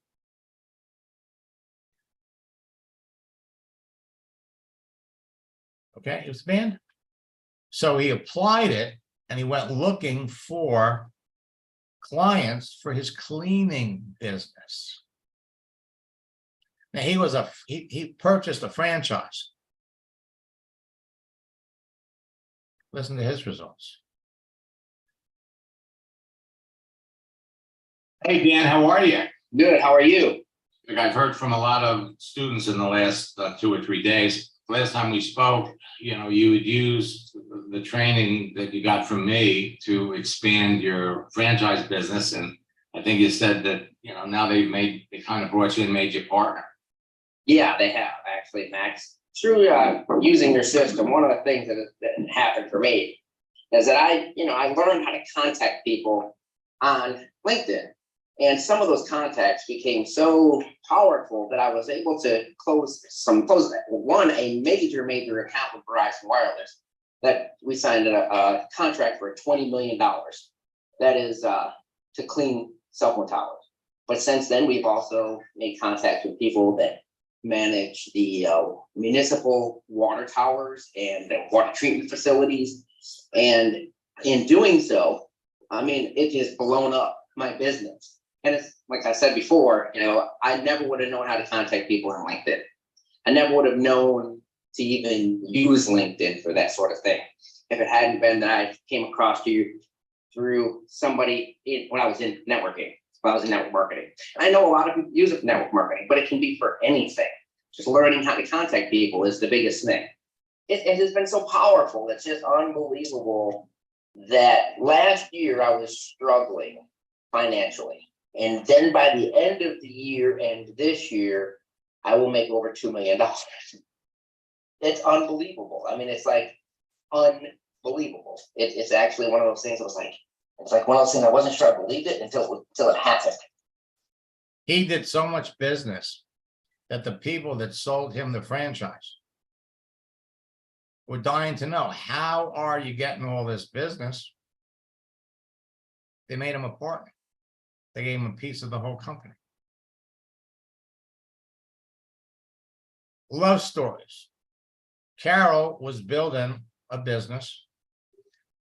Okay, he was abandoned. So he applied it and he went looking for clients for his cleaning business. Now he purchased a franchise. Listen to his results. Hey, Dan, how are you? Good. How are you? Like I've heard from a lot of students in the last 2 or 3 days. Last time we spoke, you know, you would use the training that you got from me to expand your franchise business. And I think you said that, you know, now they kind of brought you and made you a partner. Yeah, they have actually, Max. Through using your system, one of the things that happened for me is that I learned how to contact people on LinkedIn. And some of those contacts became so powerful that I was able to close a major account with Verizon Wireless that we signed a contract for $20 million. That is to clean cell phone towers. But since then, we've also made contact with people that manage the municipal water towers and water treatment facilities. And in doing so, I mean, it has blown up my business. And it's like I said before, you know, I never would have known how to contact people on LinkedIn. I never would have known to even use LinkedIn for that sort of thing if it hadn't been that I came across you through somebody when I was in networking, when I was in network marketing. I know a lot of people use it for network marketing, but it can be for anything. Just learning how to contact people is the biggest thing. It has been so powerful. It's just unbelievable that last year I was struggling financially. And then by the end of the year and this year, I will make over $2 million. It's unbelievable. I mean, it's like unbelievable. It's actually one of those things that was like, it's like one of those things I wasn't sure I believed it until it happened. He did so much business that the people that sold him the franchise were dying to know, how are you getting all this business? They made him a partner. They gave him a piece of the whole company. Love stories. Carol was building a business.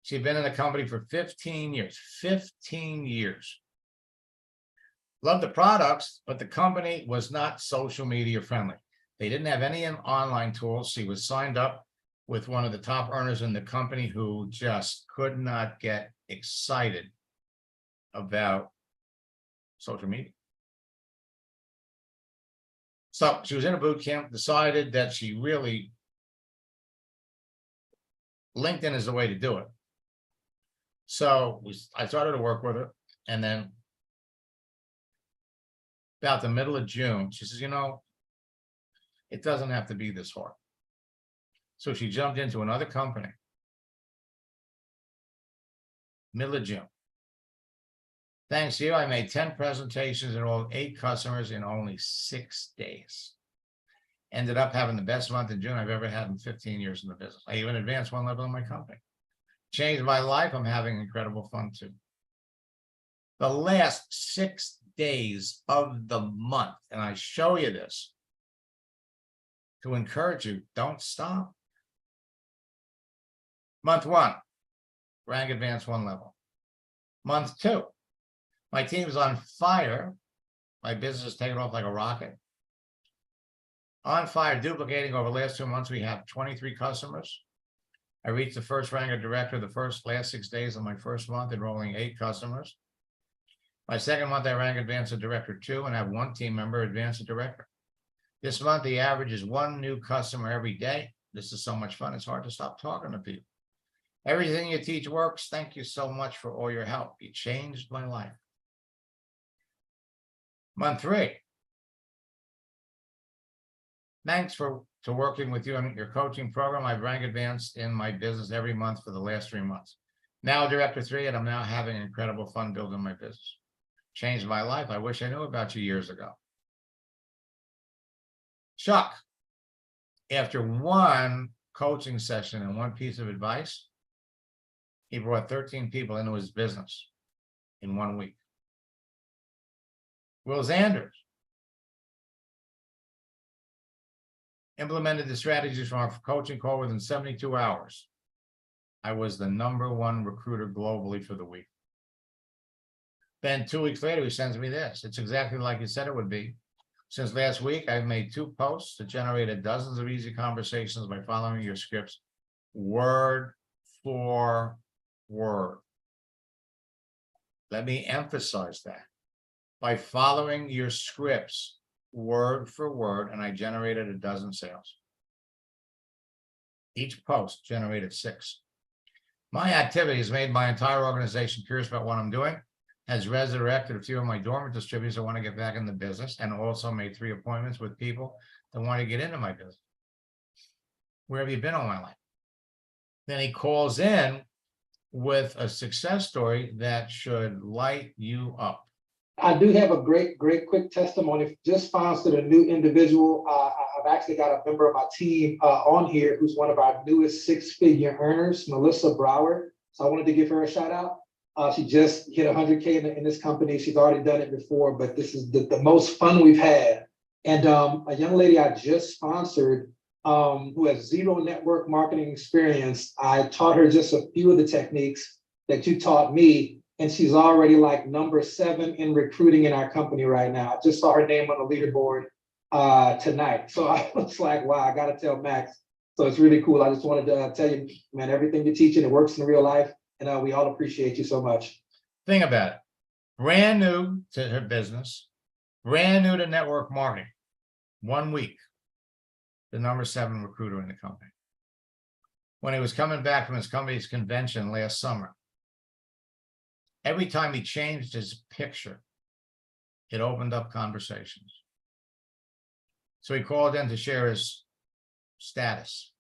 She'd been in the company for 15 years, 15 years. Loved the products, but the company was not social media friendly. They didn't have any online tools. She was signed up with one of the top earners in the company who just could not get excited about social media. So she was in a boot camp, decided that she really, LinkedIn is the way to do it. So I started to work with her, and then about the middle of June, she says, it doesn't have to be this hard. So she jumped into another company. Middle of June. Thanks to you, I made 10 presentations and enrolled 8 customers in only 6 days. Ended up having the best month in June I've ever had in 15 years in the business. I even advanced one level in my company. Changed my life. I'm having incredible fun too. The last 6 days of the month, and I show you this to encourage you, don't stop. Month 1, rank advance 1 level. Month 2, my team is on fire. My business is taking off like a rocket. On fire, duplicating over the last 2 months, we have 23 customers. I reached the first rank of director the last 6 days of my first month, enrolling 8 customers. My second month, I rank advanced to director 2 and have 1 team member advanced to director. This month, the average is 1 new customer every day. This is so much fun. It's hard to stop talking to people. Everything you teach works. Thank you so much for all your help. You changed my life. Month 3. Thanks to working with you on your coaching program. I've rank advanced in my business every month for the last 3 months. Now director 3, and I'm now having incredible fun building my business. Changed my life. I wish I knew about you years ago. Chuck, after 1 coaching session and 1 piece of advice, he brought 13 people into his business in 1 week. Will Zanders implemented the strategies from our coaching call within 72 hours. I was the #1 recruiter globally for the week. Then 2 weeks later, he sends me this. It's exactly like you said it would be. Since last week, I've made 2 posts that generated dozens of easy conversations by following your scripts, word for word. Let me emphasize that. By following your scripts, word for word, and I generated a dozen sales. Each post generated 6. My activities made my entire organization curious about what I'm doing, has resurrected a few of my dormant distributors that want to get back in the business, and also made 3 appointments with people that want to get into my business. Where have you been all my life? Then he calls in with a success story that should light you up. I do have a great quick testimony. Just sponsored a new individual. I've actually got a member of my team on here who's one of our newest 6-figure earners, Melissa Brower. So I wanted to give her a shout out. She just hit 100K in this company. She's already done it before, but this is the most fun we've had. And a young lady I just sponsored who has 0 network marketing experience. I taught her just a few of the techniques that you taught me. And she's already like #7 in recruiting in our company right now. I just saw her name on the leaderboard tonight. So I was like, wow, I got to tell Max. So it's really cool. I just wanted to tell you, man, everything you're teaching, it works in real life. And we all appreciate you so much. Think about it. Brand new to her business, brand new to network marketing. 1 week, the #7 recruiter in the company. When he was coming back from his company's convention last summer, every time he changed his picture, it opened up conversations. So he called in to share his status.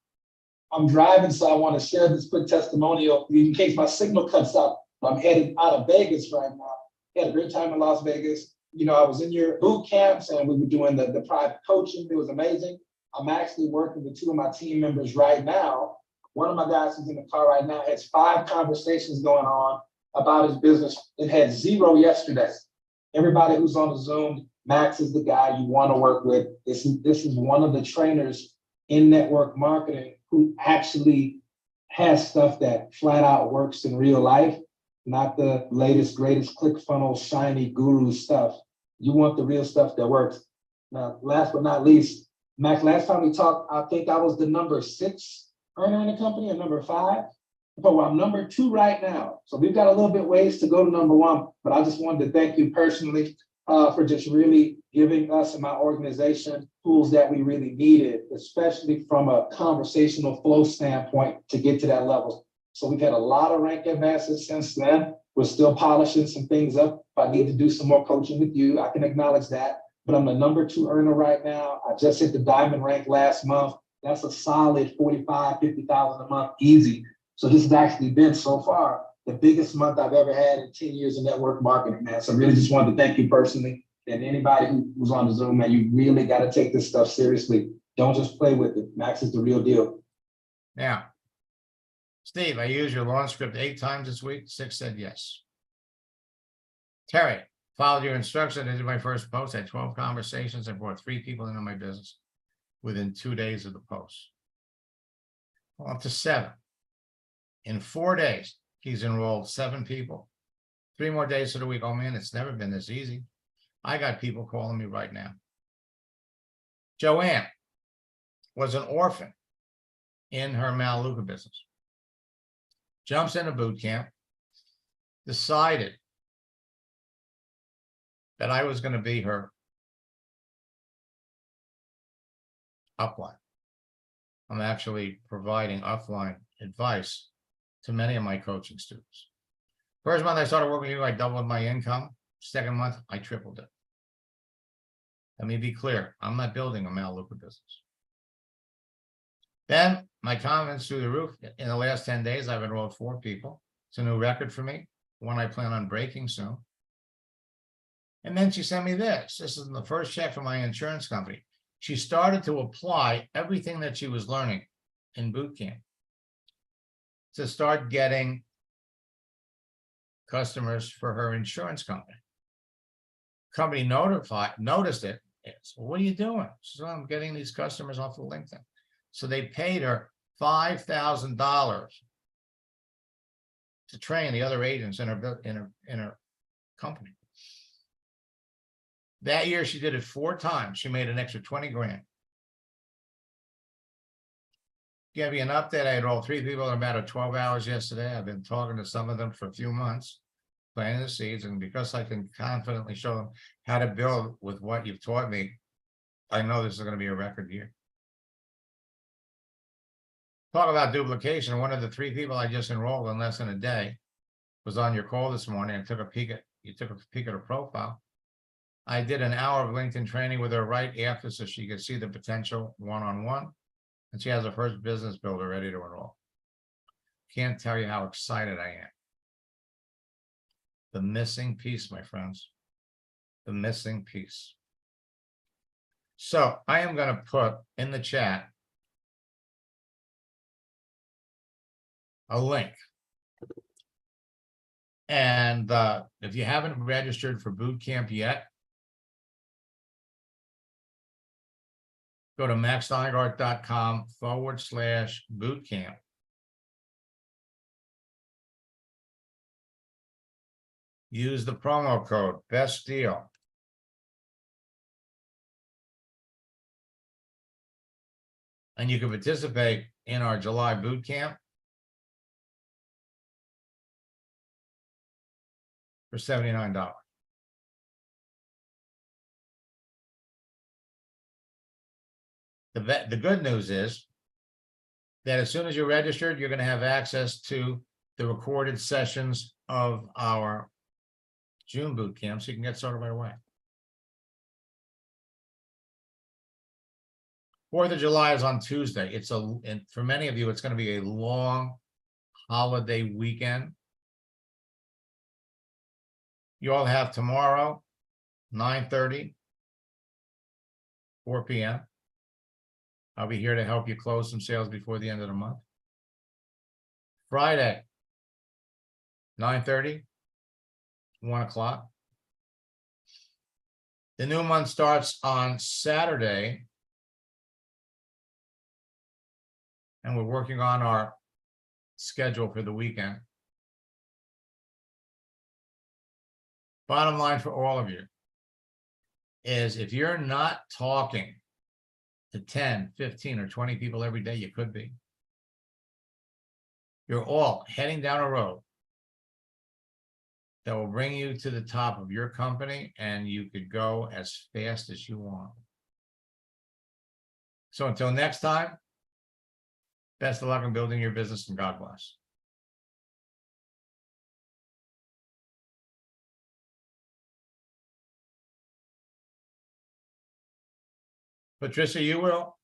I'm driving, so I want to share this quick testimonial in case my signal cuts out. I'm headed out of Vegas right now. Had a great time in Las Vegas. I was in your boot camps and we were doing the private coaching. It was amazing. I'm actually working with 2 of my team members right now One of my guys who's in the car right now has 5 conversations going on about his business and had 0 yesterday. Everybody who's on the Zoom, Max is the guy you want to work with. This is one of the trainers in network marketing who actually has stuff that flat out works in real life, not the latest, greatest ClickFunnels, shiny guru stuff. You want the real stuff that works. Now, last but not least, Max, last time we talked, I think I was the number 6 earner in the company, or number 5. But I'm number 2 right now. So we've got a little bit ways to go to number 1, but I just wanted to thank you personally for just really giving us and my organization tools that we really needed, especially from a conversational flow standpoint to get to that level. So we've had a lot of rank advances since then. We're still polishing some things up. If I need to do some more coaching with you, I can acknowledge that. But I'm the number 2 earner right now. I just hit the diamond rank last month. That's a solid 45, 50,000 a month, easy. So this has actually been so far the biggest month I've ever had in 10 years of network marketing, man. So I really just wanted to thank you personally, and anybody who was on the Zoom, man. You really got to take this stuff seriously. Don't just play with it. Max is the real deal. Now, Steve, I used your launch script 8 times this week. 6 said yes. Terry, followed your instructions. I did my first post. I had 12 conversations. I brought 3 people into my business within 2 days of the post. Well, up to 7. In 4 days, he's enrolled 7 people. 3 more days of the week. Oh man, it's never been this easy. I got people calling me right now. Joanne was an orphan in her Maluka business. Jumps into boot camp, decided that I was going to be her upline. I'm actually providing offline advice to many of my coaching students. First month I started working with you, I doubled my income. Second month, I tripled it. Let me be clear, I'm not building a Maluka business. Then my confidence through the roof. In the last 10 days, I've enrolled 4 people. It's a new record for me, one I plan on breaking soon. And then she sent me this. This is the first check from my insurance company. She started to apply everything that she was learning in boot camp to start getting customers for her insurance company. Company noticed it. So what are you doing? So I'm getting these customers off of LinkedIn. So they paid her $5,000 to train the other agents in her company. That year she did it 4 times. She made an extra 20 grand. Give you an update. I enrolled 3 people in a matter of 12 hours yesterday. I've been talking to some of them for a few months, planting the seeds, and because I can confidently show them how to build with what you've taught me, I know this is going to be a record year. Talk about duplication. One of the 3 people I just enrolled in less than a day was on your call this morning and took a peek at her profile. I did an hour of LinkedIn training with her right after so she could see the potential one-on-one. And she has her first business builder ready to enroll. Can't tell you how excited I am. The missing piece, my friends. The missing piece. So I am going to put in the chat a link. And if you haven't registered for boot camp yet, go to maxnygaard.com/bootcamp. Use the promo code best deal. And you can participate in our July boot camp for $79. The good news is that as soon as you're registered, you're going to have access to the recorded sessions of our June boot camp, so you can get started right away. 4th of July is on Tuesday. And for many of you, it's going to be a long holiday weekend. You all have tomorrow, 9:30, 4 p.m. I'll be here to help you close some sales before the end of the month. Friday. 9:30. 1 o'clock. The new month starts on Saturday. And we're working on our schedule for the weekend. Bottom line for all of you is if you're not talking to 10, 15, or 20 people every day, you could be. You're all heading down a road that will bring you to the top of your company, and you could go as fast as you want. So until next time, best of luck in building your business, and God bless. Patricia, you will?